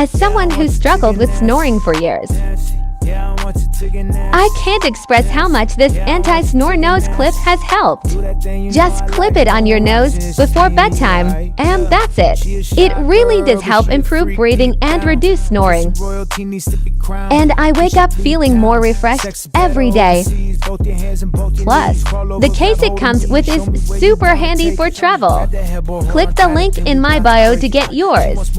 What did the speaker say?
As someone who struggled with snoring for years, I can't express how much this anti-snore nose clip has helped. Just clip it on your nose before bedtime, and that's it. It really does help improve breathing and reduce snoring. And I wake up feeling more refreshed every day. Plus, the case it comes with is super handy for travel. Click the link in my bio to get yours.